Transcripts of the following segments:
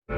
À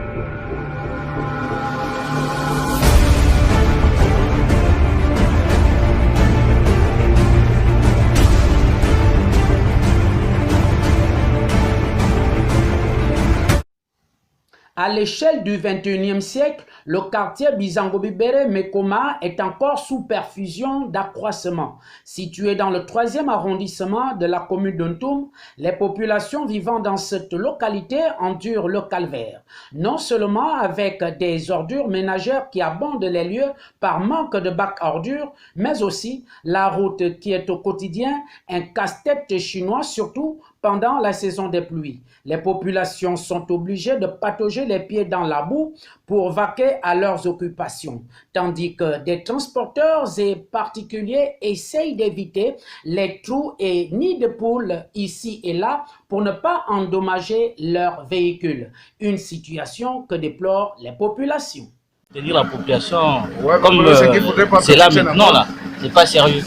l'échelle du 21e siècle, le quartier Bizango-Bibere-Mekoma est encore sous perfusion d'accroissement. Situé dans le 3e arrondissement de la commune d'Ontoum, les populations vivant dans cette localité endurent le calvaire. Non seulement avec des ordures ménagères qui abondent les lieux par manque de bacs à ordures, mais aussi la route qui est au quotidien un casse-tête chinois, surtout pendant la saison des pluies. Les populations sont obligées de patauger les pieds dans la boue pour vaquer à leurs occupations, tandis que des transporteurs et particuliers essayent d'éviter les trous et nids de poules ici et là pour ne pas endommager leurs véhicules. Une situation que déplorent les populations. C'est-à-dire la population, comme c'est là maintenant, là, c'est pas sérieux.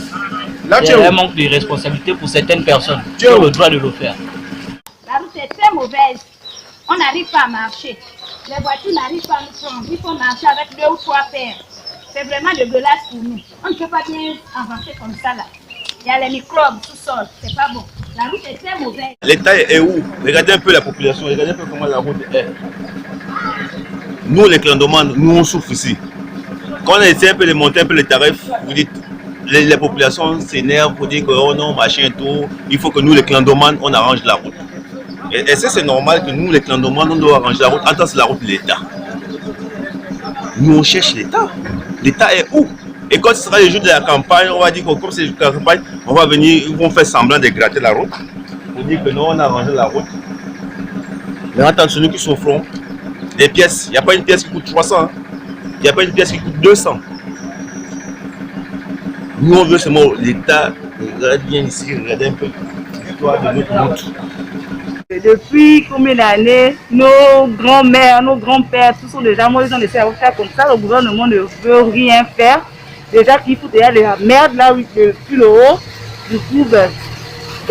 Il y a un manque de responsabilité pour certaines personnes qui ont le droit de le faire. La route est très mauvaise. On n'arrive pas à marcher. Les voitures n'arrivent pas à nous prendre. Il faut marcher avec 2 ou 3 paires. C'est vraiment dégueulasse pour nous. On ne peut pas bien avancer comme ça là. Il y a les microbes tout sol. C'est pas bon. La route est très mauvaise. L'État est où? Regardez un peu la population. Regardez un peu comment la route est. Nous, les clandomanes, nous on souffre ici. Quand on essaie un peu de monter un peu les tarifs, vous dites, les populations s'énervent pour dire que oh non, machin et tout. Il faut que nous, les clandomanes, on arrange la route. Est-ce que c'est normal que nous, les clandomanes, on doit arranger la route? En tant que c'est la route de l'État. Nous, on cherche l'État. L'État est où? Et quand ce sera les jours de la campagne, on va dire que comme c'est les jours de la campagne, on va venir, ils vont faire semblant de gratter la route. Pour dire que non, on a arrangé la route. Mais en tant que nous qui souffrons, les pièces, il n'y a pas une pièce qui coûte 300. Hein. Il n'y a pas une pièce qui coûte 200. Nous, on veut seulement l'État. Regardez bien ici, regardez un peu l'histoire de notre route. Depuis combien d'années, nos grands-mères, nos grands-pères, tous sont déjà morts, ils ont laissé la route comme ça. Le gouvernement ne veut rien faire. Déjà qu'il faut déjà la merde là, depuis le haut. Du coup, ben,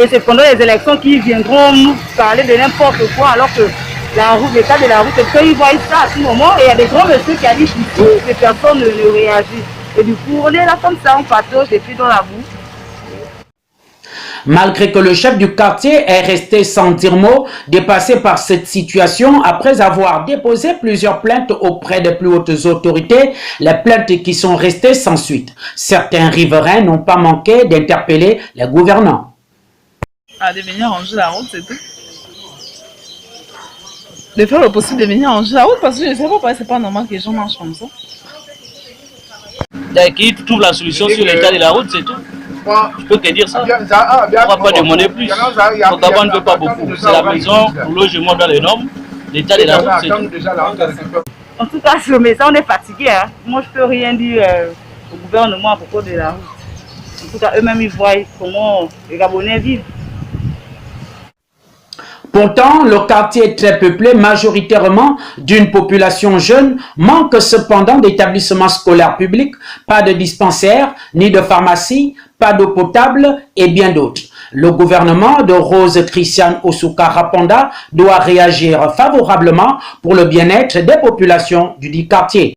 et c'est pendant les élections qu'ils viendront nous parler de n'importe quoi, alors que la route, l'état de la route, c'est qu'ils voient ça à ce moment. Et il y a des grands messieurs qui habitent ici, les personnes ne réagissent. Et du coup, on est là comme ça, on patauge les pieds dans la boue. Malgré que le chef du quartier est resté sans dire mot, dépassé par cette situation, après avoir déposé plusieurs plaintes auprès des plus hautes autorités, les plaintes qui sont restées sans suite. Certains riverains n'ont pas manqué d'interpeller les gouvernants. De venir ranger la route, c'est tout. De faire le possible de venir ranger la route, parce que je ne sais pas, c'est pas normal que les gens marchent comme ça. Qui trouve la solution sur l'état de la route, c'est tout. Je peux te dire ça. On ne va pas demander plus. Donc d'abord, on ne veut pas beaucoup. C'est la maison, le logement dans les normes. L'état de la route, c'est tout. En tout cas, sur le message, on est fatigué. Hein. Moi, je ne peux rien dire au gouvernement à propos de la route. En tout cas, eux-mêmes, ils voient comment les Gabonais vivent. Pourtant, le quartier est très peuplé, majoritairement d'une population jeune, manque cependant d'établissements scolaires publics, pas de dispensaires, ni de pharmacie, pas d'eau potable et bien d'autres. Le gouvernement de Rose Christiane Osuka Raponda doit réagir favorablement pour le bien-être des populations du dit quartier.